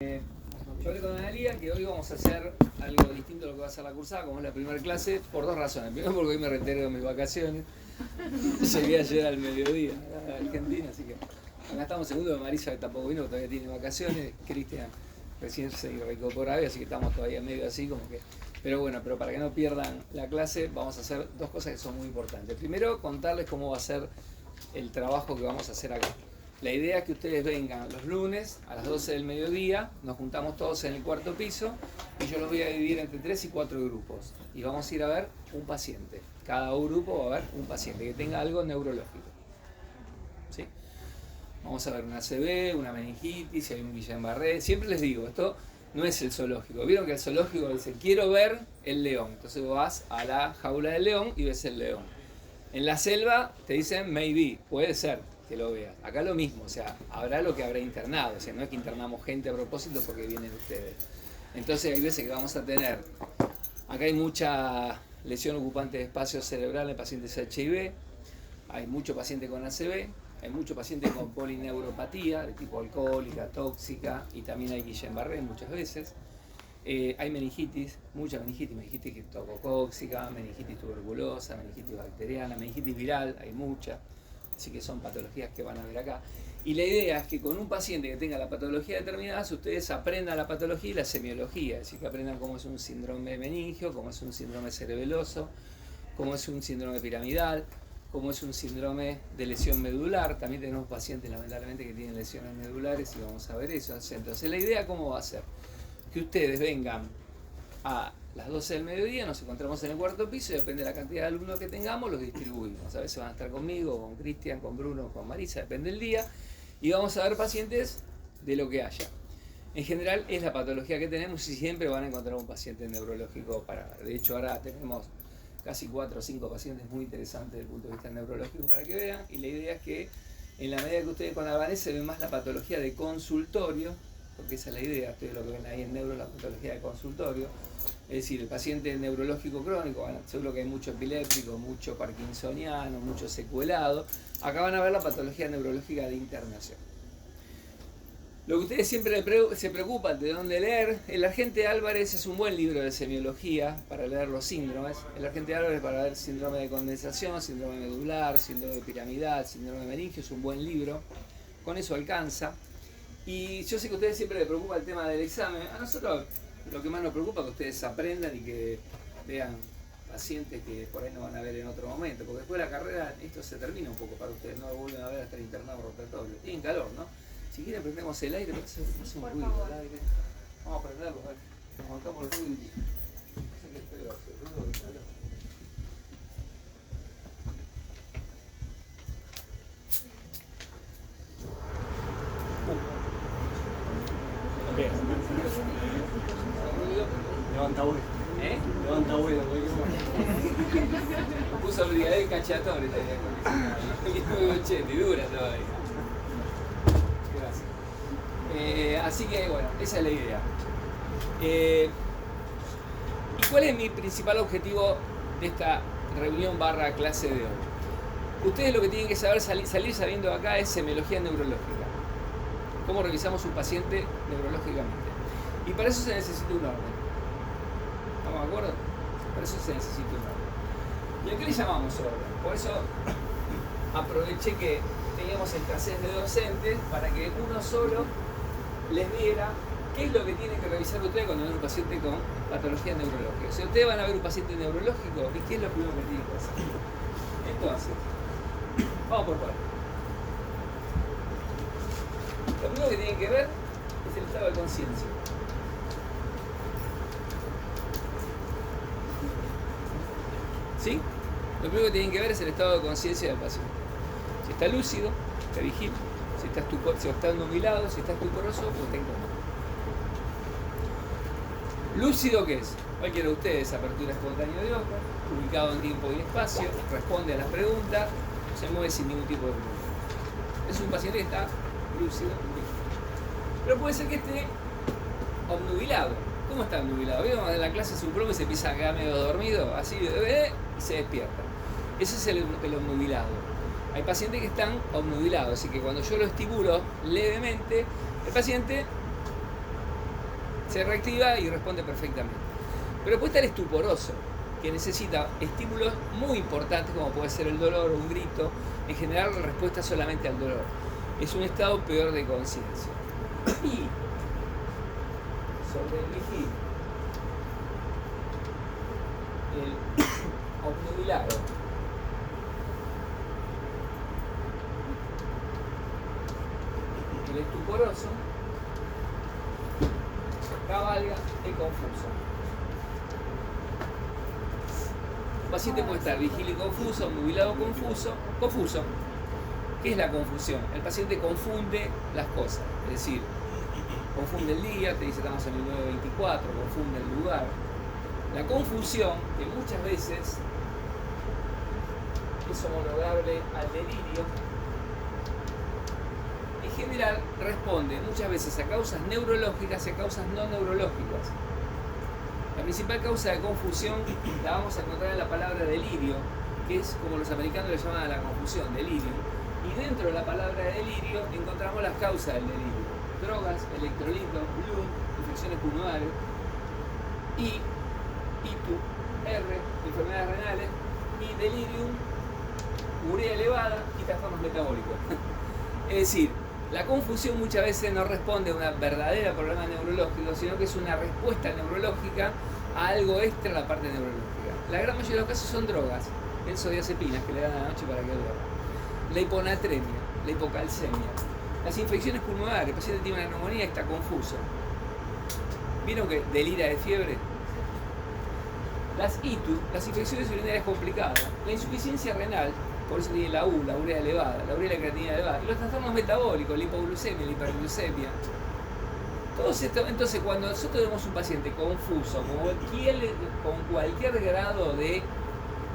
Yo hablé con Analia que hoy vamos a hacer algo distinto a lo que va a ser la cursada, como es la primera clase, por dos razones. Primero, porque hoy me retiré de mis vacaciones. Llegué ayer al mediodía a Argentina, así que acá estamos segundo de Marisa, que tampoco vino, que todavía tiene vacaciones. Cristian recién se reincorporó, así que estamos todavía medio así, como que. Pero bueno, pero para que no pierdan la clase, vamos a hacer dos cosas que son muy importantes. Primero, contarles cómo va a ser el trabajo que vamos a hacer acá. La idea es que ustedes vengan los lunes a las 12 del mediodía, nos juntamos todos en el cuarto piso y yo los voy a dividir entre 3 y 4 grupos y vamos a ir a ver un paciente. Cada grupo va a ver un paciente que tenga algo neurológico. ¿Sí? Vamos a ver una ACV, una meningitis, si hay un Guillain-Barré. Siempre les digo, esto no es el zoológico. Vieron que el zoológico dice, quiero ver el león. Entonces vas a la jaula del león y ves el león. En la selva te dicen, maybe, puede ser que lo veas. Acá lo mismo, o sea, habrá lo que habrá internado, o sea, no es que internamos gente a propósito porque vienen ustedes. Entonces hay veces que vamos a tener, acá hay mucha lesión ocupante de espacio cerebral en pacientes HIV, hay mucho paciente con ACV, hay mucho paciente con polineuropatía de tipo alcohólica, tóxica, y también hay Guillain-Barré muchas veces. Hay meningitis, mucha meningitis tococóxica, meningitis tuberculosa, meningitis bacteriana, meningitis viral, hay mucha. Así que son patologías que van a ver acá. Y la idea es que con un paciente que tenga la patología determinada, ustedes aprendan la patología y la semiología, es decir, que aprendan cómo es un síndrome meningio, cómo es un síndrome cerebeloso, cómo es un síndrome piramidal, cómo es un síndrome de lesión medular. También tenemos pacientes lamentablemente que tienen lesiones medulares y vamos a ver eso. Entonces la idea, ¿cómo va a ser? Que ustedes vengan a las 12 del mediodía, nos encontramos en el cuarto piso y depende de la cantidad de alumnos que tengamos, los distribuimos. A veces van a estar conmigo, con Cristian, con Bruno, con Marisa, depende del día. Y vamos a ver pacientes de lo que haya. En general es la patología que tenemos y siempre van a encontrar un paciente neurológico para ver. De hecho ahora tenemos casi 4 o 5 pacientes muy interesantes desde el punto de vista neurológico para que vean. Y la idea es que en la medida que ustedes con Albanés se ven más la patología de consultorio, porque esa es la idea, ustedes lo que ven ahí en neuro, la patología de consultorio, es decir, el paciente neurológico crónico, bueno, seguro que hay mucho epiléptico, mucho parkinsoniano, mucho secuelado, acá van a ver la patología neurológica de internación. Lo que ustedes siempre se preocupan de dónde leer, el Agente Álvarez es un buen libro de semiología para leer los síndromes, el Agente Álvarez para ver síndrome de condensación, síndrome medular, síndrome piramidal, síndrome meningio, es un buen libro, con eso alcanza. Y yo sé que a ustedes siempre les preocupa el tema del examen. A nosotros lo que más nos preocupa es que ustedes aprendan y que vean pacientes que por ahí no van a ver en otro momento. Porque después de la carrera esto se termina un poco para ustedes. No lo vuelven a ver hasta el internado rotatorio. Tienen calor, ¿no? Si quieren prendemos el aire, hace un ruido el aire. Vamos a prenderlo, nos bancamos el ruido y no sé qué es peor, el ruido del calor. Levanta vuelo. ¿Eh? Levanta vuelo, Puso el brigadier cachatón esta idea. 1980 y dura todavía. Gracias. Así que bueno, esa es la idea. ¿Y cuál es mi principal objetivo de esta reunión / clase de hoy? Ustedes lo que tienen que saber, salir sabiendo de acá es semiología neurológica. Cómo revisamos un paciente neurológicamente. Y para eso se necesita un orden. ¿Estamos de acuerdo? Para eso se necesita un orden. ¿Y a qué le llamamos orden? Por eso aproveché que teníamos escasez de docentes para que uno solo les diera qué es lo que tienen que revisar ustedes cuando ven un paciente con patología neurológica. O sea, ustedes van a ver un paciente neurológico y qué es lo primero que tienen que hacer. Entonces, vamos por partes. Lo primero que tienen que ver es el estado de conciencia. ¿Sí? Lo primero que tienen que ver es el estado de conciencia del paciente. Si está lúcido, está vigil. Si está nubilado, si está estuporoso o está incómodo. ¿Lúcido qué es? Cualquiera de ustedes, apertura espontánea de ojos, ubicado en tiempo y espacio, responde a las preguntas, se mueve sin ningún tipo de pregunta. Es un paciente que está lúcido. Pero puede ser que esté obnubilado. ¿Cómo está obnubilado? ¿Vieron en la clase su profe se empieza a quedar medio dormido? Así, y se despierta. Ese es el obnubilado. Hay pacientes que están obnubilados, así que cuando yo lo estimulo levemente, el paciente Se reactiva y responde perfectamente. Pero después está el estuporoso, que necesita estímulos muy importantes como puede ser el dolor o un grito. En general la respuesta solamente al dolor. Es un estado peor de conciencia. Y sobre el vigil, el obnubilado, el estuporoso, cabalga el confuso. Un paciente puede estar vigil y confuso, obnubilado confuso. ¿Qué es la confusión? El paciente confunde las cosas, es decir, confunde el día, te dice estamos en el 9:24, confunde el lugar. La confusión, que muchas veces es homologable al delirio, en general responde muchas veces a causas neurológicas y a causas no neurológicas. La principal causa de confusión la vamos a encontrar en la palabra delirio, que es como los americanos le llaman a la confusión, delirio. Y dentro de la palabra delirio encontramos las causas del delirio: drogas, electrolitos, blue, infecciones pulmonares, ITU, enfermedades renales, y delirium, urea elevada y trastornos metabólicos. Es decir, la confusión muchas veces no responde a un verdadero problema neurológico, sino que es una respuesta neurológica a algo extra en la parte neurológica. La gran mayoría de los casos son drogas, benzodiazepinas que le dan a la noche para que duerma. La hiponatremia, la hipocalcemia, las infecciones pulmonares, el paciente tiene una neumonía y está confuso. ¿Vieron que delira de fiebre? Las ITU, las infecciones urinarias complicadas, la insuficiencia renal, por eso tiene la urea elevada, la urea y la creatinina elevada, y los trastornos metabólicos, la hipoglucemia, la hiperglucemia. Todo esto, entonces, cuando nosotros vemos un paciente confuso, con cualquier grado de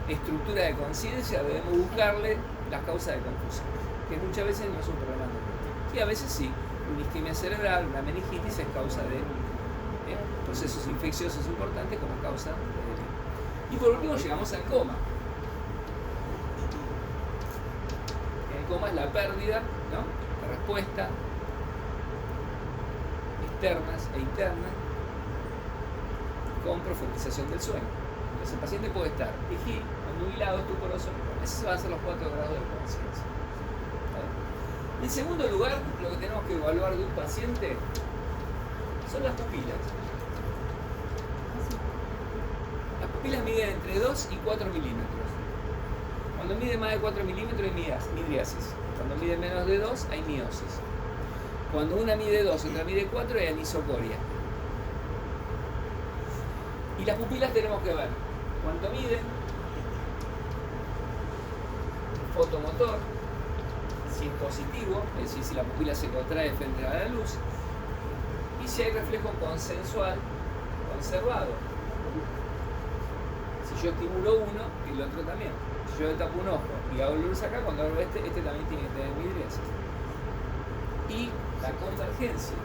estructura de conciencia, debemos buscarle las causas de confusión, que muchas veces no es un problema neurológico. Y a veces sí, una isquemia cerebral, una meningitis es causa de procesos infecciosos importantes como causa de... Y por último llegamos al coma. El coma es la pérdida, ¿no?, de respuesta externas e internas con profundización del sueño. Entonces el paciente puede estar vigil, obnubilado, estuporoso. Esos van a ser los 4 grados de conciencia. En segundo lugar, lo que tenemos que evaluar de un paciente son las pupilas. Las pupilas miden entre 2 y 4 milímetros. Cuando mide más de 4 milímetros hay midriasis. Cuando mide menos de 2 hay miosis. Cuando una mide 2 y otra mide 4 hay anisocoria. Y las pupilas tenemos que ver cuánto miden, el fotomotor, si es positivo, es decir, si la pupila se contrae frente a la luz, y si hay reflejo consensual conservado. Si yo estimulo uno, el otro también. Si yo le tapo un ojo y hago luz acá, cuando abro este también tiene que tener midriasis. Y la convergencia.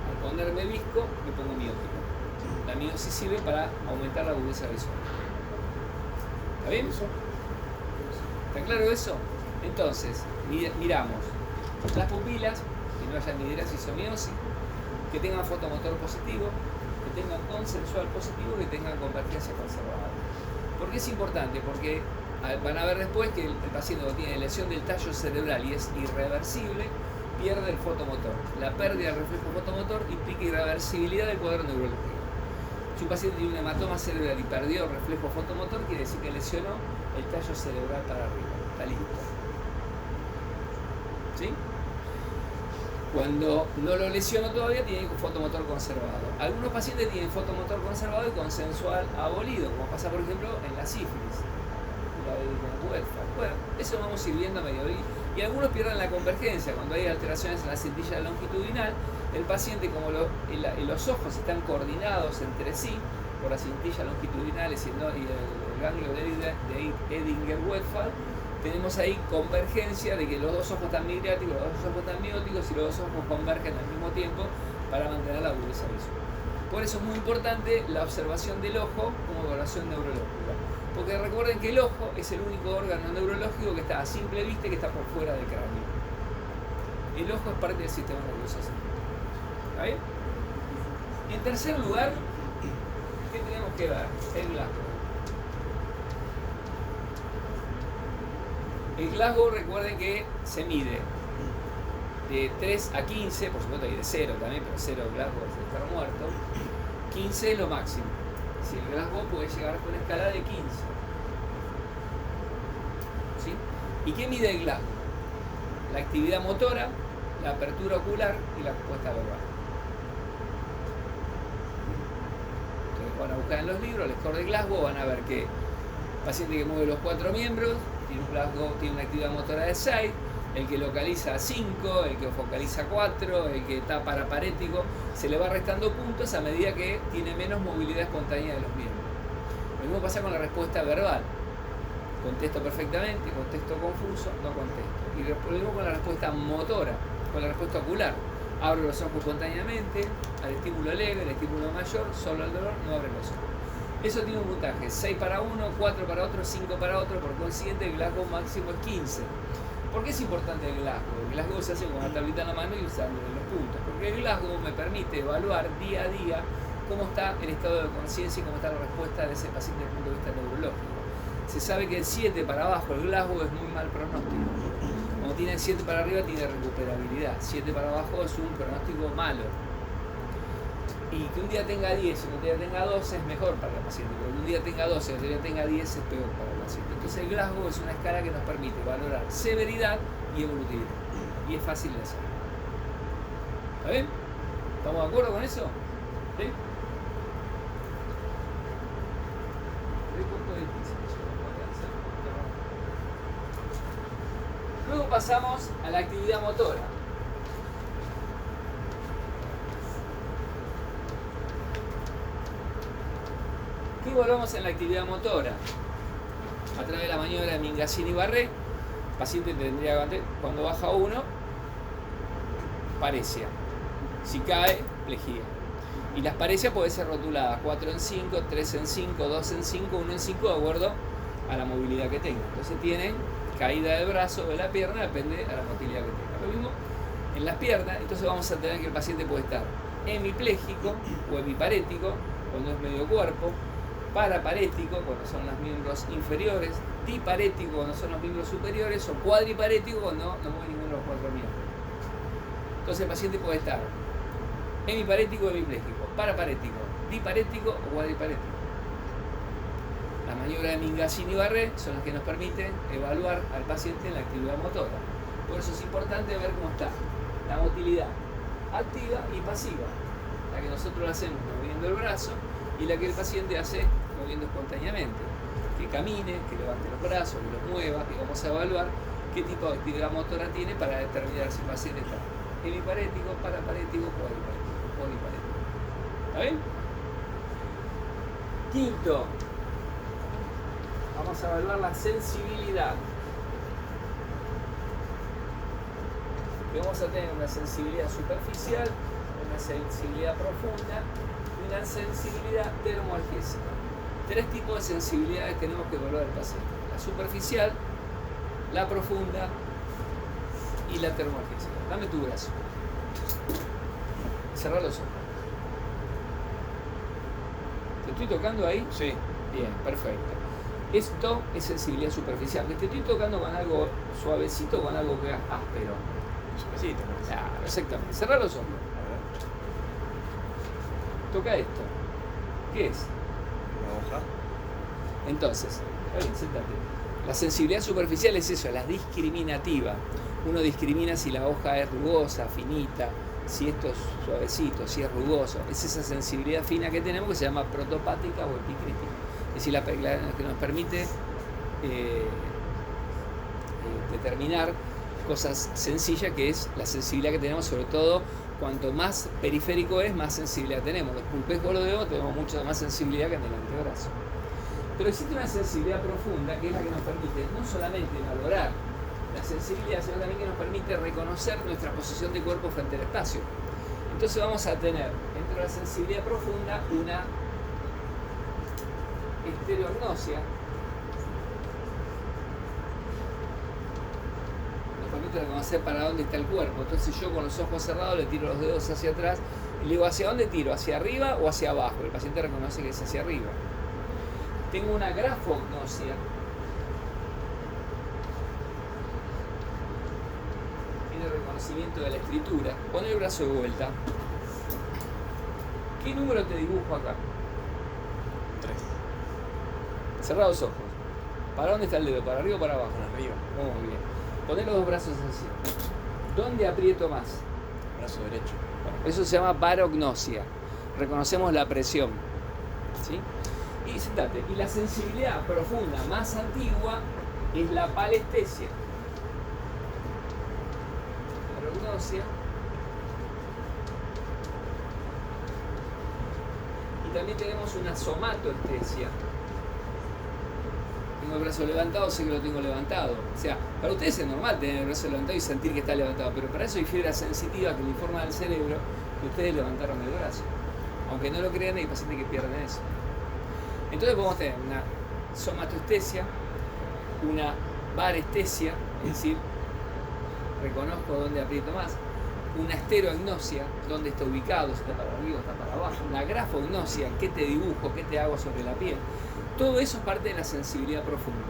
Al ponerme visco, me pongo miótico. La miosis sirve para aumentar la agudeza visual. ¿Está bien eso? ¿Está claro eso? Entonces, miramos las pupilas, que no haya midriasis o miosis, que tengan fotomotor positivo, que tengan consensual positivo, que tengan convergencia conservada. ¿Por qué es importante? Porque van a ver después que el paciente que tiene lesión del tallo cerebral y es irreversible, pierde el fotomotor. La pérdida del reflejo fotomotor implica irreversibilidad del cuadro neurológico. Si un paciente tiene un hematoma cerebral y perdió el reflejo fotomotor, quiere decir que lesionó el tallo cerebral para arriba. Está listo. ¿Sí? Cuando no lo lesionó todavía, tiene fotomotor conservado. Algunos pacientes tienen fotomotor conservado y consensual abolido, como pasa por ejemplo en la sífilis, la de Wedford. Bueno, eso vamos a ir viendo a medio día. Y algunos pierden la convergencia. Cuando hay alteraciones en la cintilla longitudinal, el paciente, como los ojos están coordinados entre sí por las cintillas longitudinales y el ganglio de Edinger-Wedford, tenemos ahí convergencia de que los dos ojos están midriáticos, los dos ojos están mióticos y los dos ojos convergen al mismo tiempo para mantener la agudeza visual. Por eso es muy importante la observación del ojo como evaluación neurológica. Porque recuerden que el ojo es el único órgano neurológico que está a simple vista y que está por fuera del cráneo. El ojo es parte del sistema nervioso central. ¿Está bien? En tercer lugar, ¿qué tenemos que ver? El Glasgow. El Glasgow, recuerden que se mide de 3 a 15, por supuesto hay de 0 también, pero 0 Glasgow es estar muerto. 15 es lo máximo. Si el Glasgow puede llegar con una escala de 15. ¿Sí? ¿Y qué mide el Glasgow? La actividad motora, la apertura ocular y la respuesta verbal. Entonces van a buscar en los libros el score de Glasgow, van a ver que el paciente que mueve los 4 miembros tiene un Glasgow, tiene una actividad motora de 6, el que localiza 5, el que focaliza 4, el que está paraparético, se le va restando puntos a medida que tiene menos movilidad espontánea de los miembros. Lo mismo pasa con la respuesta verbal. Contesto perfectamente, contesto confuso, no contesto. Y lo mismo con la respuesta motora, con la respuesta ocular. Abro los ojos espontáneamente, al estímulo leve, al estímulo mayor, solo al dolor, no abro los ojos. Eso tiene un puntaje, 6 para uno, 4 para otro, 5 para otro, por consiguiente el Glasgow máximo es 15. ¿Por qué es importante el Glasgow? El Glasgow se hace con una tablita en la mano y usando los puntos. Porque el Glasgow me permite evaluar día a día cómo está el estado de conciencia y cómo está la respuesta de ese paciente desde el punto de vista neurológico. Se sabe que el 7 para abajo, el Glasgow es muy mal pronóstico. Cuando tiene el 7 para arriba tiene recuperabilidad. 7 para abajo es un pronóstico malo. Y que un día tenga 10 y un día tenga 12 es mejor para el paciente, pero que un día tenga 12 y otro día tenga 10 es peor para el paciente. Entonces el Glasgow es una escala que nos permite valorar severidad y evolutividad. Y es fácil de hacer. ¿Está bien? ¿Estamos de acuerdo con eso? ¿Sí? Luego pasamos a la actividad motora. ¿Qué evaluamos en la actividad motora? A través de la maniobra de Mingazzini-Barré, el paciente tendría que, cuando baja 1, paresia. Si cae, plejía. Y las parecias pueden ser rotuladas 4 en 5, 3 en 5, 2 en 5, 1 en 5, de acuerdo a la movilidad que tenga. Entonces tienen caída del brazo o de la pierna, depende de la motilidad que tenga. Lo mismo en las piernas, entonces vamos a tener que el paciente puede estar hemipléjico o hemiparético, cuando es medio cuerpo, paraparético, cuando son los miembros inferiores, diparético, cuando son los miembros superiores, o cuadriparético, cuando no mueve ninguno de los 4 miembros. Entonces el paciente puede estar hemiparético o hemipléjico, paraparético, diparético o cuadriparético. Las maniobras de Mingazzini-Barré son las que nos permiten evaluar al paciente en la actividad motora. Por eso es importante ver cómo está la motilidad activa y pasiva, la que nosotros hacemos moviendo el brazo y la que el paciente hace moviendo espontáneamente. Que camine, que levante los brazos, que los mueva, y vamos a evaluar qué tipo de actividad motora tiene para determinar si el paciente está hemiparético, paraparético, cuadriparético, poliparético. ¿Está bien? Quinto, vamos a evaluar la sensibilidad. Que vamos a tener una sensibilidad superficial, una sensibilidad profunda y una sensibilidad termoalgésica. 3 tipos de sensibilidades tenemos que evaluar al paciente: la superficial, la profunda y la termoalgésica. Dame tu brazo. Cerrar los ojos. ¿Te estoy tocando ahí? Sí. Bien, perfecto. Esto es sensibilidad superficial. Que te estoy tocando con algo suavecito o con algo que es áspero. Suavecito. Claro, exactamente. Cerrar los ojos. A ver. Toca esto. ¿Qué es? Una hoja. Entonces, está bien, siéntate. La sensibilidad superficial es eso, la discriminativa. Uno discrimina si la hoja es rugosa, finita, si esto es suavecito, si es rugoso. Es esa sensibilidad fina que tenemos que se llama protopática o epicrítica. Es decir, la que nos permite determinar cosas sencillas, que es la sensibilidad que tenemos, sobre todo cuanto más periférico es, más sensibilidad tenemos. Los pulpes gordos tenemos mucha más sensibilidad que en el antebrazo. Pero existe una sensibilidad profunda que es la que nos permite no solamente valorar la sensibilidad, sino también que nos permite reconocer nuestra posición de cuerpo frente al espacio. Entonces vamos a tener dentro de la sensibilidad profunda una estereognosia. Nos permite importante reconocer para dónde está el cuerpo. Entonces yo con los ojos cerrados le tiro los dedos hacia atrás y le digo, ¿hacia dónde tiro? ¿Hacia arriba o hacia abajo? El paciente reconoce que es hacia arriba. Tengo una grafognosia. Tiene reconocimiento de la escritura. Pon el brazo de vuelta. ¿Qué número te dibujo acá? 3. Cerra los ojos. ¿Para dónde está el dedo? ¿Para arriba o para abajo? Para arriba. Muy bien. Poné los dos brazos así. ¿Dónde aprieto más? Brazo derecho. Bueno, eso se llama barognosia. Reconocemos la presión. ¿Sí? Y sentate. Y la sensibilidad profunda más antigua es la palestesia. Barognosia. Y también tenemos una somatoestesia. Tengo el brazo levantado, sé que lo tengo levantado. O sea, para ustedes es normal tener el brazo levantado y sentir que está levantado, pero para eso hay fibras sensitivas que le informan al cerebro que ustedes levantaron el brazo. Aunque no lo crean, hay pacientes que pierden eso. Entonces podemos tener una somatoestesia, una varestesia, es decir, reconozco dónde aprieto más, una estereognosia, dónde está ubicado, si está para arriba o está para abajo, una grafognosia, qué te dibujo, qué te hago sobre la piel. Todo eso es parte de la sensibilidad profunda.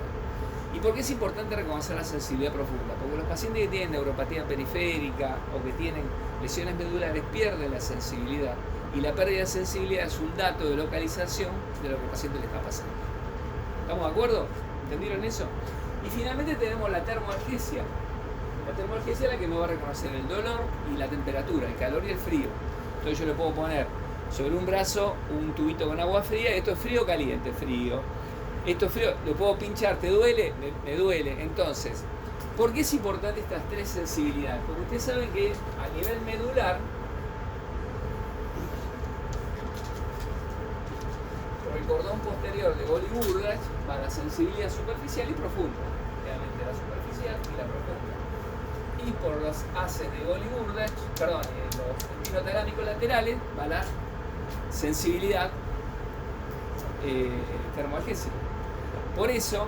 ¿Y por qué es importante reconocer la sensibilidad profunda? Porque los pacientes que tienen neuropatía periférica o que tienen lesiones medulares pierden la sensibilidad. Y la pérdida de sensibilidad es un dato de localización de lo que al paciente le está pasando. ¿Estamos de acuerdo? ¿Entendieron eso? Y finalmente tenemos la termoalgesia. La termoalgesia es la que me va a reconocer el dolor y la temperatura, el calor y el frío. Entonces yo le puedo poner sobre un brazo un tubito con agua fría. Esto es frío o caliente, frío. Esto es frío, le puedo pinchar, ¿te duele? Me duele. Entonces, ¿por qué es importante estas tres sensibilidades? Porque ustedes saben que a nivel medular, por el cordón posterior de Golgi-Burdach va la sensibilidad superficial y profunda. Realmente la superficial y la profunda. Y por los haces de Golgi-Burdach, perdón, los espinotalámicos laterales va la sensibilidad termoalgésica. Por eso,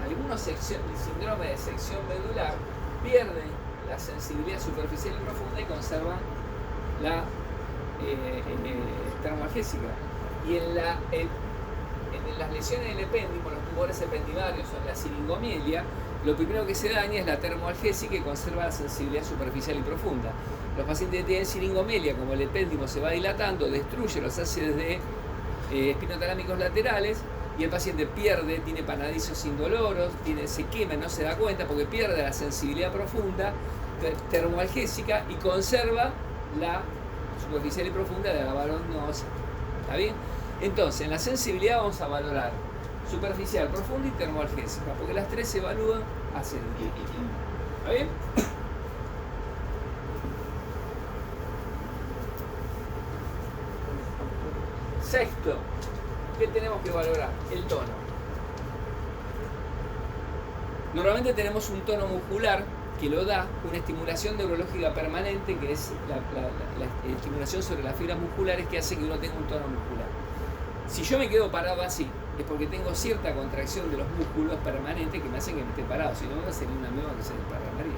algunos síndromes de sección medular pierden la sensibilidad superficial y profunda y conservan la termoalgésica. Y en las lesiones del epéndimo, los tumores ependimarios o en la siringomielia, lo primero que se daña es la termoalgésica y conserva la sensibilidad superficial y profunda. Los pacientes que tienen siringomelia, como el epéndimo se va dilatando, destruye los ácidos de espinotalámicos laterales y el paciente pierde, tiene panadizos indoloros, se quema, no se da cuenta porque pierde la sensibilidad profunda termoalgésica y conserva la superficial y profunda de la barognosia. ¿Está bien? Entonces, en la sensibilidad vamos a valorar superficial, profunda y termoalgésica, porque las tres se evalúan hacia el día. ¿Está bien? Sexto, ¿qué tenemos que valorar? El tono. Normalmente tenemos un tono muscular que lo da una estimulación neurológica permanente, que es la estimulación sobre las fibras musculares que hace que uno tenga un tono muscular. Si yo me quedo parado así, es porque tengo cierta contracción de los músculos permanentes que me hacen que me esté parado, si no sería una meba que se desparramaría.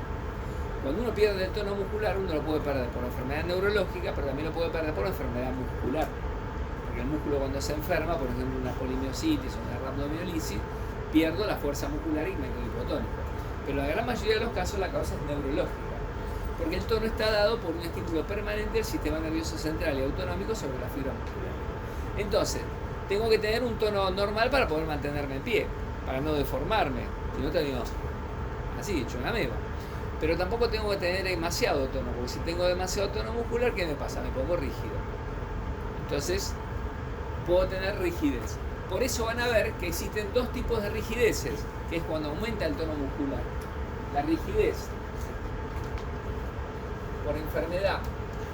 Cuando uno pierde el tono muscular, uno lo puede perder por enfermedad neurológica, pero también lo puede perder por enfermedad muscular. Porque el músculo cuando se enferma, por ejemplo una polimiositis o una rhabdomiolisis, pierdo la fuerza muscular y me quedo hipotónico. Pero en la gran mayoría de los casos la causa es neurológica, porque el tono está dado por un estímulo permanente del sistema nervioso central y autonómico sobre la fibra muscular. Entonces, tengo que tener un tono normal para poder mantenerme en pie, para no deformarme, si no termino así, hecho una meba. Pero tampoco tengo que tener demasiado tono, porque si tengo demasiado tono muscular, ¿qué me pasa? Me pongo rígido. Entonces, puedo tener rigidez. Por eso van a ver que existen dos tipos de rigideces, que es cuando aumenta el tono muscular. La rigidez por enfermedad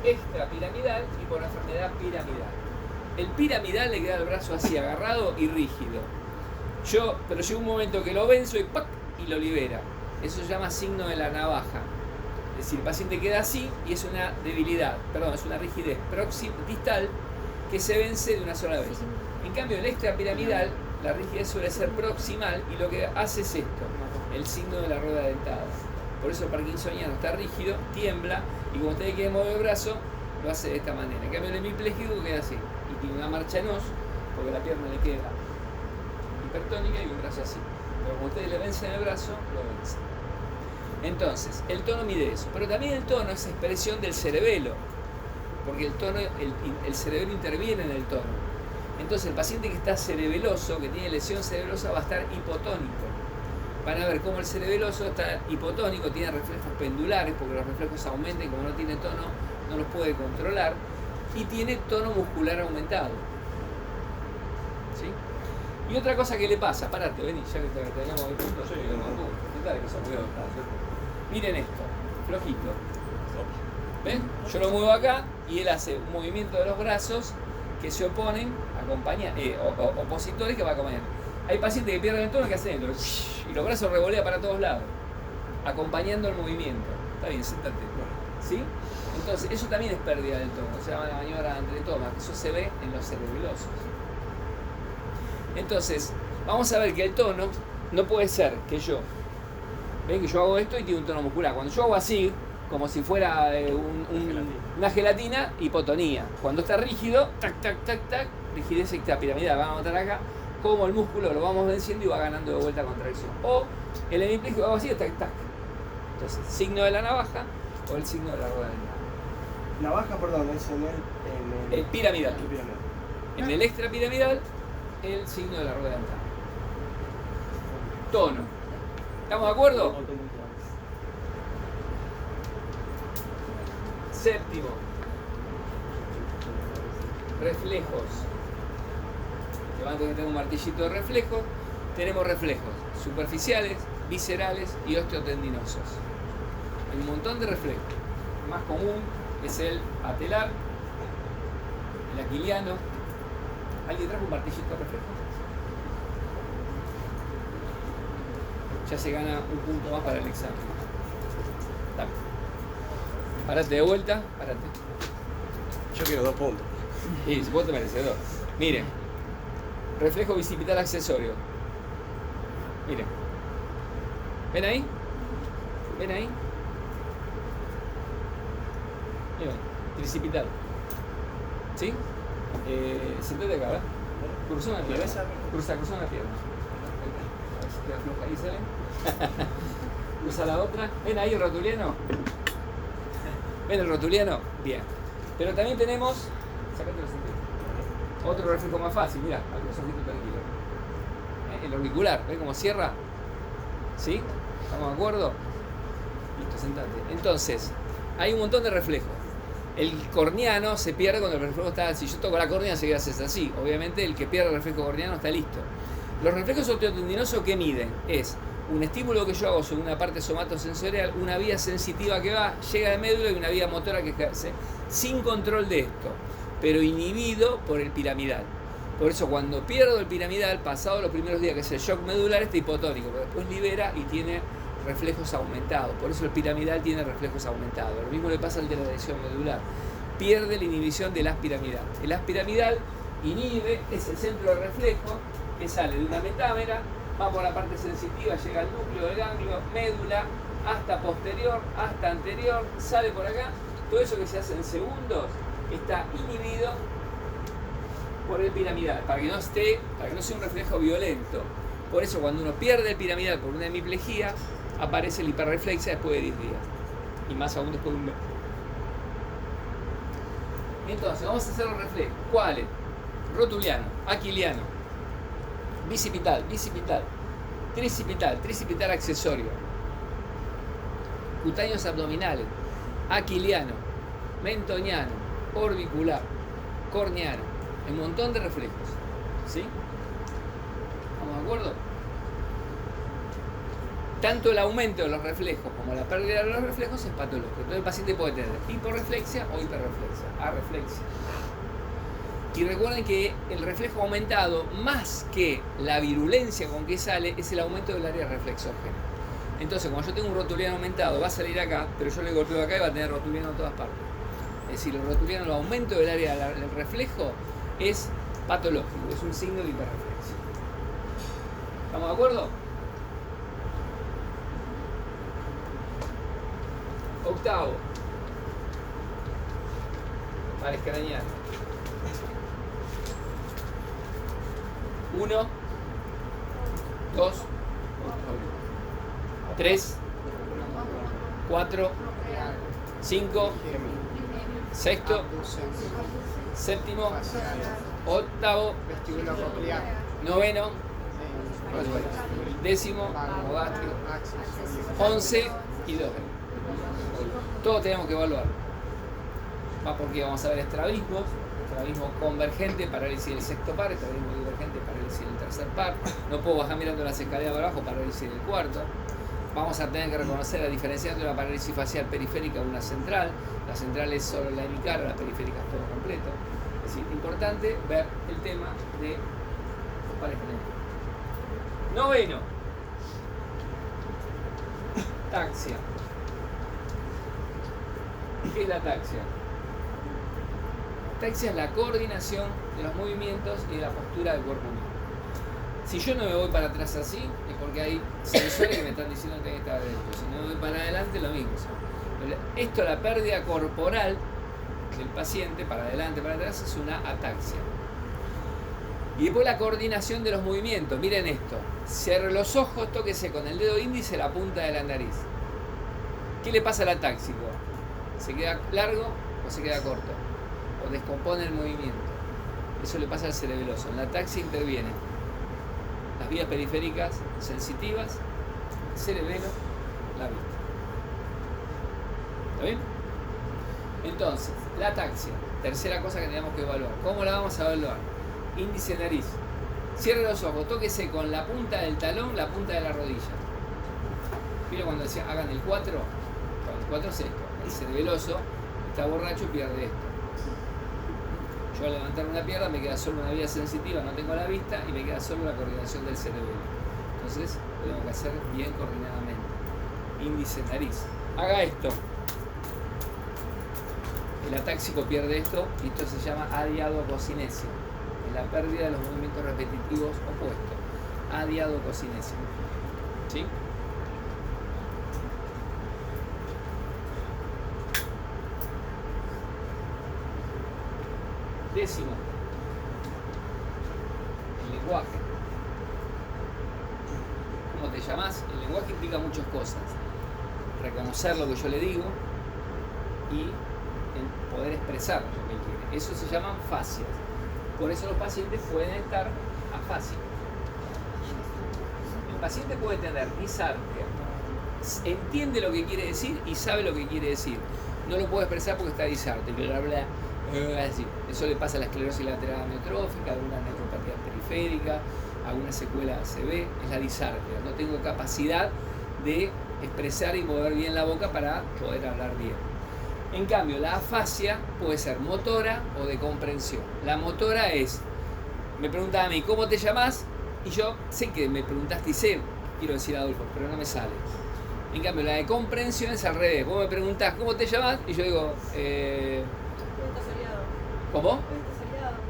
extrapiramidal y por enfermedad piramidal. El piramidal le queda el brazo así agarrado y rígido. Pero llega un momento que lo venzo y ¡pac! Y lo libera. Eso se llama signo de la navaja. Es decir, el paciente queda así y es una debilidad, es una rigidez distal que se vence de una sola vez. En cambio, el extrapiramidal, la rigidez suele ser proximal y lo que hace es esto. el signo de la rueda dentada. Por eso el parkinsoniano está rígido, tiembla, y como usted quiere mover el brazo, lo hace de esta manera. En cambio el hemipléjico queda así, y tiene una marcha en os, porque la pierna le queda hipertónica y un brazo así. Pero como ustedes le vencen el brazo, lo vencen. Entonces, el tono mide eso. Pero también el tono es expresión del cerebelo, porque el tono, el cerebelo interviene en el tono. Entonces, el paciente que está cerebeloso, que tiene lesión cerebelosa, va a estar hipotónico. Van a ver cómo el cerebeloso está hipotónico, tiene reflejos pendulares, porque los reflejos aumentan y como no tiene tono, no los puede controlar, y tiene tono muscular aumentado. ¿Sí? Y otra cosa que le pasa, parate, vení, ya que tengamos el punto, yo digo, dale que se mueva. Miren esto, flojito. ¿Ven? Yo lo muevo acá y él hace un movimiento de los brazos que se oponen, opositores que va acompañando. Hay pacientes que pierden el tono que hacen esto, y los brazos revolean para todos lados, acompañando el movimiento. Está bien, siéntate. ¿Sí? Entonces, eso también es pérdida del tono, se llama la maniobra entre tomas, eso se ve en los cerebelosos. Entonces, vamos a ver que el tono no puede ser que yo, ven que yo hago esto y tiene un tono muscular. Cuando yo hago así, como si fuera una gelatina, hipotonía. Cuando está rígido, tac, tac, tac, tac, rigidez extrapiramidal. Vamos a notar acá cómo el músculo lo vamos venciendo y va ganando de vuelta contracción. O el hemipléjico hago así, tac, tac. Entonces, signo de la navaja o el signo de la rueda dentada. Navaja, perdón, es en el piramidal. El piramidal. En el extrapiramidal, el signo de la rueda dentada. Tono. ¿Estamos de acuerdo? Séptimo. Reflejos. Levanto que tengo un martillito de reflejos. Tenemos reflejos superficiales, viscerales y osteotendinosos. Hay un montón de reflejos. El más común es el atelar, el aquiliano. ¿Alguien trajo un martillito de reflejo? Ya se gana un punto más para el examen. Dame. Parate de vuelta, parate. Yo quiero 2 puntos. Y vos te mereces 2. Miren, reflejo bicipital accesorio. Miren. ¿Ven ahí? ¿Ven ahí? Miren, tricipital. ¿Sí? Sentate acá, ¿verdad? Cruzó una pierna. Cruza una pierna. Queda floja ahí, sale. Cruza la otra. ¿Ven ahí el rotuliano? ¿Ven el rotuliano? Bien. Pero también tenemos. Sacate los sentidos. Otro reflejo más fácil, mirá, los ojitos tranquilos. El auricular, ¿ven cómo cierra? ¿Sí? ¿Estamos de acuerdo? Listo, sentate. Entonces, hay un montón de reflejos. El corneano se pierde cuando el reflejo está. Si yo toco la córnea, enseguida haces así. Obviamente, el que pierde el reflejo corneano está listo. Los reflejos osteotendinosos que miden es un estímulo que yo hago sobre una parte somatosensorial, una vía sensitiva que va, llega de médula y una vía motora que ejerce, sin control de esto, pero inhibido por el piramidal. Por eso cuando pierdo el piramidal, pasado los primeros días, que es el shock medular, está hipotónico, pero después libera y tiene reflejos aumentados. Por eso el piramidal tiene reflejos aumentados. Lo mismo le pasa al de la lesión medular. Pierde la inhibición del haz piramidal. El haz piramidal inhibe, es el centro de reflejo que sale de una metámera, va por la parte sensitiva, llega al núcleo del ganglio, médula, hasta posterior, hasta anterior, sale por acá. Todo eso que se hace en segundos está inhibido por el piramidal, para que no sea un reflejo violento. Por eso cuando uno pierde el piramidal por una hemiplejía, aparece la hiperreflexia después de 10 días. Y más aún después de un mes. Entonces, vamos a hacer los reflejos. ¿Cuáles? Rotuliano, aquiliano, bicipital, tricipital accesorio, cutáneos abdominales, aquiliano, mentoniano, orbicular, corneano, un montón de reflejos. ¿Sí? ¿Estamos de acuerdo? Tanto el aumento de los reflejos como la pérdida de los reflejos es patológico. Entonces el paciente puede tener hiporreflexia o hiperreflexia, arreflexia. Y recuerden que el reflejo aumentado, más que la virulencia con que sale, es el aumento del área reflexógena. Entonces, cuando yo tengo un rotuliano aumentado, va a salir acá, pero yo le golpeo acá y va a tener rotuliano en todas partes. Es decir, el rotuliano, el aumento del área del reflejo es patológico, es un signo de hiperreflexia. ¿Estamos de acuerdo? Octavo. Para escranear. 1, 2, 3, 4, 5, sexto, séptimo, octavo, Vestíbulo coclear. noveno, décimo, 11 y 2. Todos tenemos que evaluar. Va porque vamos a ver estrabismos, estrabismo convergente, parálisis del sexto par, estrabismo divergente, parálisis del tercer par. No puedo bajar mirando las escaleras para abajo, parálisis del cuarto. Vamos a tener que reconocer la diferencia entre una parálisis facial periférica y una central. La central es solo la hemicara, la periférica es todo completo. Es decir, importante ver el tema de los pares genéticos. Noveno. Taxia. ¿Qué es la taxia? Taxia es la coordinación de los movimientos y de la postura del cuerpo humano. Si yo no me voy para atrás así, es porque hay sensores que me están diciendo que tengo que estar derecho. Si no me voy para adelante, lo mismo. Esto, la pérdida corporal del paciente, para adelante, para atrás, es una ataxia. Y después la coordinación de los movimientos. Miren esto. Cierre los ojos, tóquese con el dedo índice la punta de la nariz. ¿Qué le pasa al atáxico? ¿Se queda largo o se queda corto? O descompone el movimiento. Eso le pasa al cerebeloso. En la ataxia intervienen las vías periféricas sensitivas, el cerebelo, la vista. ¿Está bien? Entonces, la ataxia, tercera cosa que tenemos que evaluar. ¿Cómo la vamos a evaluar? Índice nariz. Cierre los ojos, tóquese con la punta del talón, la punta de la rodilla. ¿Vieron cuando decía hagan el 4? El 4 es esto. El cerebeloso está borracho y pierde esto. Yo al levantar una pierna me queda solo una vía sensitiva, no tengo la vista y me queda solo la coordinación del cerebelo. Entonces lo tengo que hacer bien coordinadamente. Índice nariz. Haga esto. El atáxico pierde esto y esto se llama adiadococinesia. Es la pérdida de los movimientos repetitivos opuestos. Adiadococinesia. ¿Sí? Décimo, el lenguaje. ¿Cómo te llamás? El lenguaje implica muchas cosas. Reconocer lo que yo le digo y el poder expresar lo que él quiere. Eso se llaman fascias. Por eso los pacientes pueden estar afásicos. El paciente puede tener disartria, entiende lo que quiere decir y sabe lo que quiere decir. No lo puede expresar porque está disártrico, bla, bla. Eso le pasa a la esclerosis lateral amiotrófica, alguna neuropatía periférica, alguna secuela ACV, es la disartria. No tengo capacidad de expresar y mover bien la boca para poder hablar bien. En cambio, la afasia puede ser motora o de comprensión. La motora es, me pregunta a mí, ¿cómo te llamas? Y yo sé que me preguntaste y sé, quiero decir Adolfo, pero no me sale. En cambio, la de comprensión es al revés. Vos me preguntás, ¿cómo te llamas? Y yo digo, ¿cómo?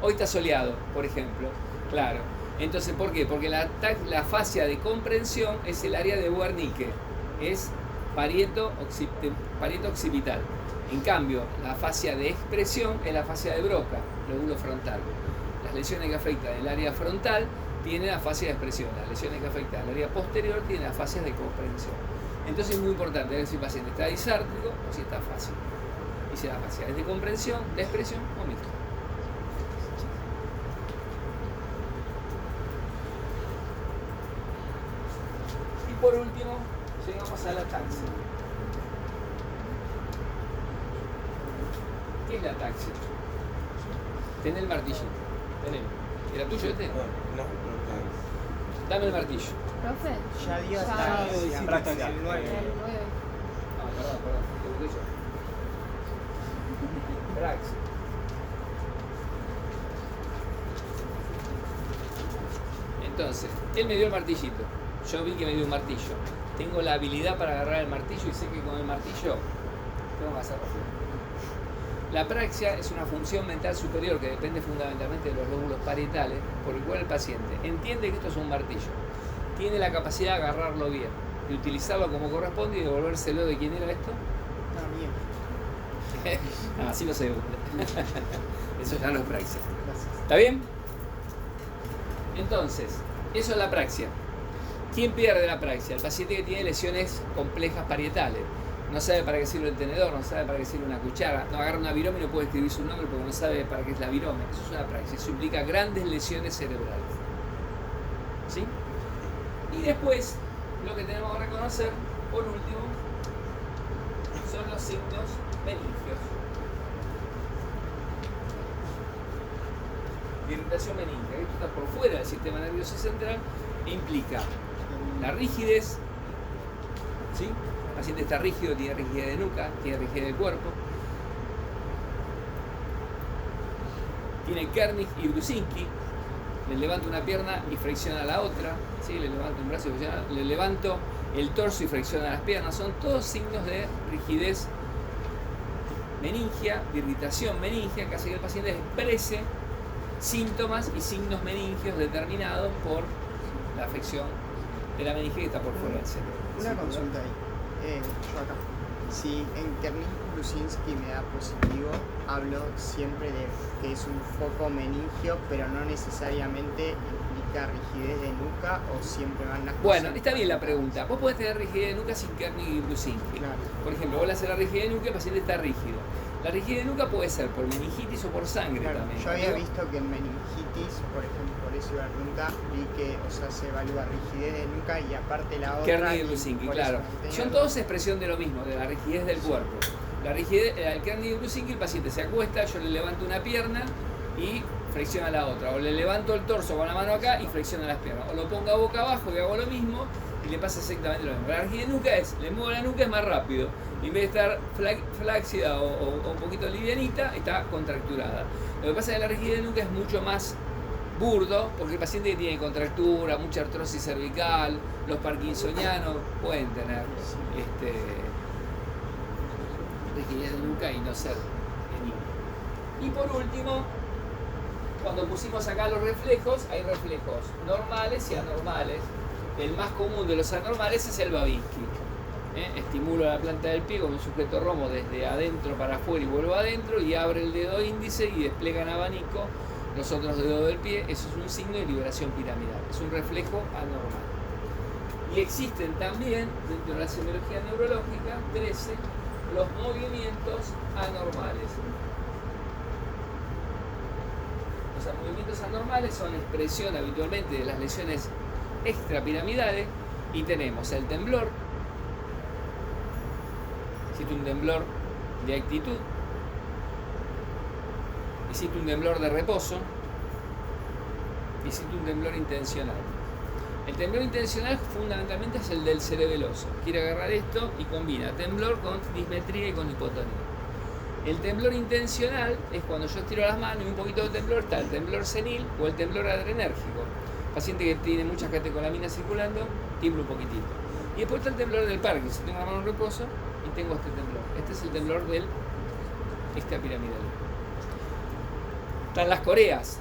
Hoy está soleado, por ejemplo. Claro. Entonces, ¿por qué? Porque la fascia de comprensión es el área de Wernicke. Es parieto occipital. En cambio, la fascia de expresión es la fascia de Broca, lóbulo frontal. Las lesiones que afectan el área frontal tienen la fascia de expresión. Las lesiones que afectan el área posterior tienen las fascias de comprensión. Entonces es muy importante ver si el paciente está disártrico o si está fácil. Y si la fascia es de comprensión, de expresión o mixta. Y por último, llegamos a la taxia. ¿Qué es la taxia? Ten el martillo. Tenelo. ¿Era tuyo este? No. Dame el martillo. Profe, Ya dio Ya. taxia. Práctica. el 9. Ah, perdón, te busqué yo. Praxis. Entonces, él me dio el martillito. Yo vi que me dio un martillo. Tengo la habilidad para agarrar el martillo y sé que con el martillo tengo que hacerlo. La praxia es una función mental superior que depende fundamentalmente de los lóbulos parietales, por el cual el paciente entiende que esto es un martillo, tiene la capacidad de agarrarlo bien, de utilizarlo como corresponde y devolvérselo de quién era esto, No, así no se hunde. Eso ya no es praxia. Gracias. ¿Está bien? Entonces, eso es la praxia. ¿Quién pierde la praxia? El paciente que tiene lesiones complejas parietales. No sabe para qué sirve el tenedor, no sabe para qué sirve una cuchara. No agarra una virome y no puede escribir su nombre porque no sabe para qué es la virome. Eso es una praxia. Eso implica grandes lesiones cerebrales. ¿Sí? Y después, lo que tenemos que reconocer, por último, son los signos meningios. Irritación meningia, esto está por fuera del sistema nervioso central e implica la rigidez, ¿sí? El paciente está rígido, tiene rigidez de nuca, tiene rigidez del cuerpo, tiene Kernig y Brusinski, le levanto una pierna y flexiona la otra, ¿sí? Le levanto un brazo y flexiona, le levanto el torso y flexiona las piernas, son todos signos de rigidez meningia, de irritación meningia, que hace que el paciente exprese síntomas y signos meningios determinados por la afección de la meninge que está por fuera del cerebro. Una ¿Sí? consulta ahí. Yo acá. Si en Kernig-Brusinski me da positivo, hablo siempre de que es un foco meningio, pero no necesariamente implica rigidez de nuca o siempre van las cosas. Bueno, está bien la pregunta. Vos podés tener rigidez de nuca sin Kernig y Brusinski. Claro. Por ejemplo, vos le haces la rigidez de nuca y el paciente está rígido. La rigidez de nuca puede ser por meningitis o por sangre Claro, también. yo había ¿no? visto que en meningitis, por ejemplo, por eso iba a preguntar, vi que, o sea, se evalúa rigidez de nuca y aparte la otra. Kernig y y Brusinski, por eso claro. no tenía Son duda. todos expresión de lo mismo, de la rigidez del cuerpo. La rigidez, el Kernig y Brusinski, el paciente se acuesta, yo le levanto una pierna y flexiona la otra. O le levanto el torso con la mano acá y flexiona las piernas. O lo pongo boca abajo y hago lo mismo y le pasa exactamente lo mismo. La rigidez de nuca es, le muevo la nuca es más rápido. Y en vez de estar flácida o un poquito livianita, está contracturada. Lo que pasa es que la rigidez de nuca es mucho más burdo, porque el paciente que tiene contractura, mucha artrosis cervical, los parkinsonianos pueden tener rigidez de nuca y no ser benigno. Y por último, cuando pusimos acá los reflejos, hay reflejos normales y anormales. El más común de los anormales es el Babinski. Estimulo la planta del pie con un sujeto romo desde adentro para afuera y vuelvo adentro y abre el dedo índice y despliega en abanico los otros dedos del pie. Eso es un signo de liberación piramidal, es un reflejo anormal. Y existen también, dentro de la semiología neurológica, 13, los movimientos anormales. Los movimientos anormales son expresión habitualmente de las lesiones extrapiramidales y tenemos el temblor. Existe un temblor de actitud, existe un temblor de reposo, existe un temblor intencional. El temblor intencional fundamentalmente es el del cerebeloso. Quiere agarrar esto y combina temblor con dismetría y con hipotonía. El temblor intencional es cuando yo estiro las manos y un poquito de temblor, está el temblor senil o el temblor adrenérgico. Paciente que tiene muchas catecolaminas circulando, tiembla un poquitito. Y después está el temblor del Parkinson. Tengo la mano en reposo y tengo este temblor. Este es el temblor del extrapiramidal. Están las coreas.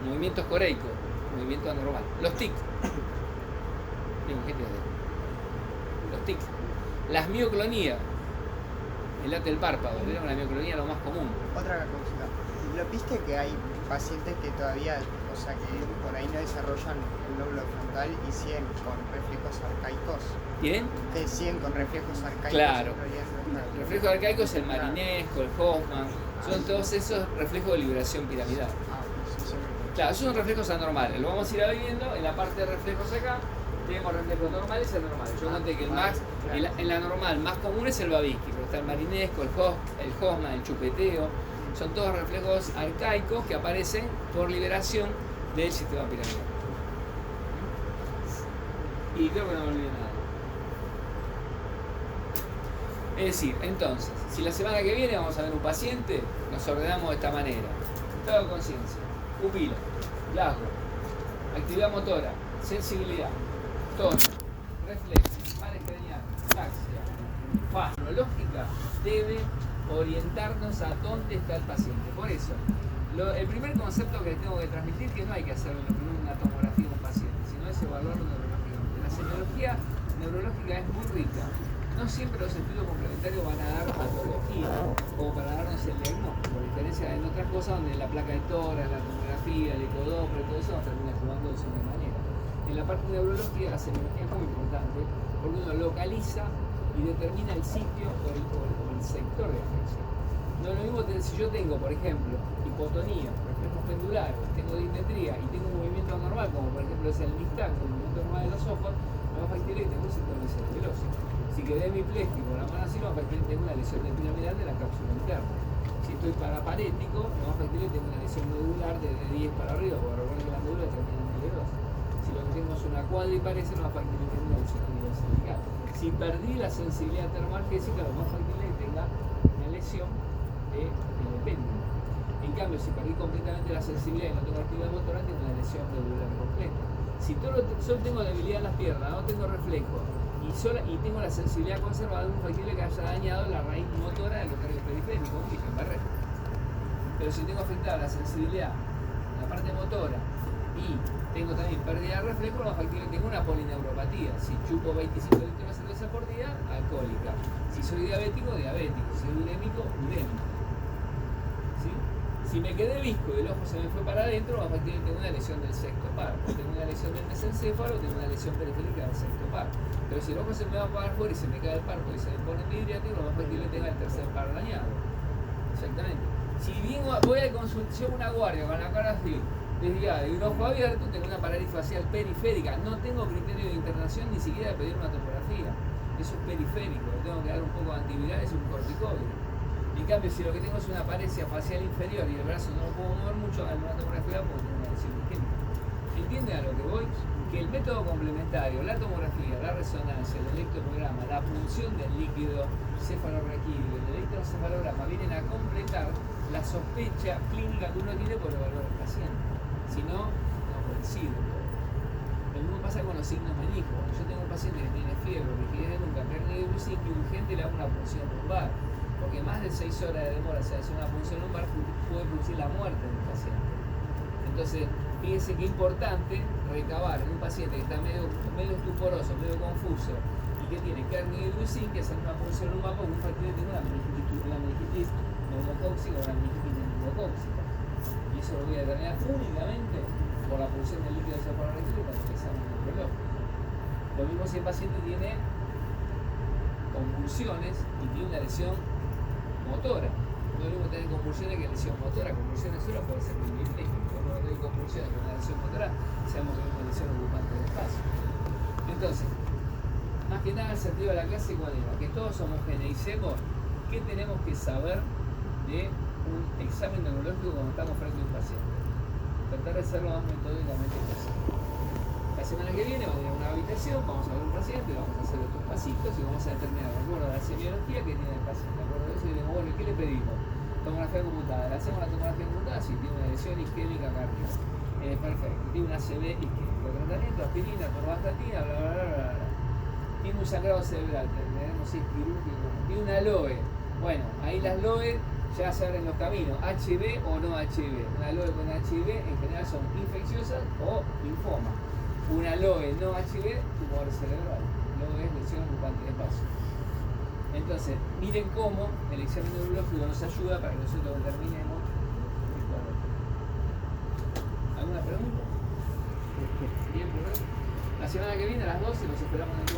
Movimientos coreicos, movimiento anormal. Los tics. Los tics. Las mioclonías. El late del párpado. ¿Vieron? La mioclonía es lo más común. Otra consulta. ¿Lo viste que hay pacientes que todavía, o sea, que por ahí no desarrollan el lóbulo frontal y siguen con reflejos arcaicos? ¿Tienen? Que siguen con reflejos arcaicos. Claro. en realidad no es El reflejo arcaico es el marinesco, el Hoffman. Son todos esos reflejos de liberación piramidal. sí. Claro, esos son reflejos anormales. Lo vamos a ir viendo en la parte de reflejos acá. Tenemos reflejos normales y anormales. Yo noté que el más, el anormal más común es el Babinski, pero está el marinesco, el Hoffman, el chupeteo. Son todos reflejos arcaicos que aparecen por liberación del sistema piramidal. Y creo que no me olvidé nada. Es decir, entonces, si la semana que viene vamos a ver un paciente, nos ordenamos de esta manera. Estado de conciencia, pupila, glasgo, actividad motora, sensibilidad, tono, reflejo, pares cranial, taxia, fase lógica, debe orientarnos a dónde está el paciente. Por eso, el primer concepto que les tengo que transmitir es que no hay que hacer una tomografía de un paciente, sino es evaluarlo neurológicamente. La semiología neurológica es muy rica No siempre los estudios complementarios van a dar patología, como para darnos el diagnóstico, por diferencia en otras cosas donde la placa de tórax, la tomografía, el ecodoppler, todo eso nos termina jugando de esa manera. En la parte de neurología, la semiología es muy importante, porque uno localiza y determina el sitio o el sector de afección. No es lo mismo si yo tengo, por ejemplo, hipotonía, reflejos pendulares, tengo dismetría y tengo un movimiento anormal, como por ejemplo es el nistagmo, el movimiento normal de los ojos, no va a factible que tengo un sector cerebroso. Si quedé hemipléjico, la mano así, no va a factible que tengo una lesión piramidal de la cápsula interna. Si estoy paraparético, no va a factible que tengo una lesión nodular de 10 para arriba, porque recuerden que la nódula termina en L2. Si lo que tengo es una cuadriparesia, no va a factible que tenga una lesión a nivel cervical. Si perdí la sensibilidad termalgésica, lo más factible es que tenga una lesión del péndulo. En cambio, si perdí completamente la sensibilidad y no tengo actividad motora, tengo una lesión nodular completa. Si solo tengo debilidad en las piernas, no tengo reflejo y tengo la sensibilidad conservada, es muy factible que haya dañado la raíz motora del locario periférico, un Guillain-Barré. Pero si tengo afectada la sensibilidad, la parte motora y tengo también pérdida de reflejo, lo más factible que tengo una polineuropatía. Si chupo 25 litros de cerveza por día, alcohólica. Si soy diabético, diabético. Si soy urémico, urémico. ¿Sí? Si me quedé visco y el ojo se me fue para adentro, lo más factible que tengo una lesión del sexto par. O tengo una lesión del mesencéfalo, o tengo una lesión periférica del sexto par. Pero si el ojo se me va para afuera y se me cae el párpado y se me pone midriático, lo más factible que tenga el tercer par dañado. Exactamente. Si voy a consultar una guardia con la cara así, desviada y un ojo abierto, tengo una parálisis facial periférica. No tengo criterio de internación ni siquiera de pedir una tomografía. Eso es periférico, le tengo que dar un poco de antivirales y un corticoide. En cambio, si lo que tengo es una paresia facial inferior y el brazo no lo puedo mover mucho, hago una tomografía porque tengo una lesión isquémica. ¿Entienden a lo que voy? Que el método complementario, la tomografía, la resonancia, el electromiograma, la punción del líquido cefalorraquídeo, el electroencefalograma vienen a completar la sospecha clínica que uno tiene por evaluar al paciente. Si no, no coincide. Lo mismo pasa con los signos meniscos. Cuando yo tengo un paciente que tiene fiebre, rigidez de nuca, hernia de Brusing, que urgente le hago una punción lumbar, porque más de 6 horas de demora si hace una punción lumbar puede producir la muerte del paciente. Entonces, fíjense qué importante recabar en un paciente que está medio estuporoso, medio confuso y que tiene hernia de Brusing, que hacer una punción lumbar porque un factible tiene una meningitis neumocóxica o una meningitis neumocóxica. Y eso lo voy a determinar únicamente por la punción del líquido cefalorraquídeo cuando se examina el reloj. Lo mismo si el paciente tiene convulsiones y tiene una lesión motora. No es lo mismo tener convulsiones que lesión motora. Convulsiones solo puede ser hemipléjico. Cuando hay convulsiones con una lesión motora, sabemos que es una lesión ocupante del espacio. Entonces, más que nada el sentido de la clase, ¿cuál era? Que todos homogeneicemos qué tenemos que saber de un examen neurológico cuando estamos frente a un paciente. Tratar de hacerlo más metódicamente posible. La semana que viene vamos a ir a una habitación, vamos a ver un paciente, vamos a hacer estos pasitos y vamos a determinar, de acuerdo a la semiología que tiene el paciente. De acuerdo a eso, y decimos, bueno, ¿y qué le pedimos? Tomografía computada. ¿Le hacemos la tomografía computada? Sí, tiene una lesión isquémica cardíaca. Perfecto. Tiene una ACV isquémica. Tratamiento, aspirina, torvastatina, bla, bla, bla, bla, bla. Tiene un sangrado cerebral, tenemos si es quirúrgico. Tiene una LOE. Bueno, ahí las LOE ya se abren los caminos, HB o no HB. Una LOE con HB en general son infecciosas o linfoma. Una LOE no HB, tumor cerebral. LOE es lesión ocupante de espacio. Entonces, miren cómo el examen neurológico nos ayuda para que nosotros determinemos el correcto. ¿Alguna pregunta? Bien, La semana que viene a las 12 nos esperamos en el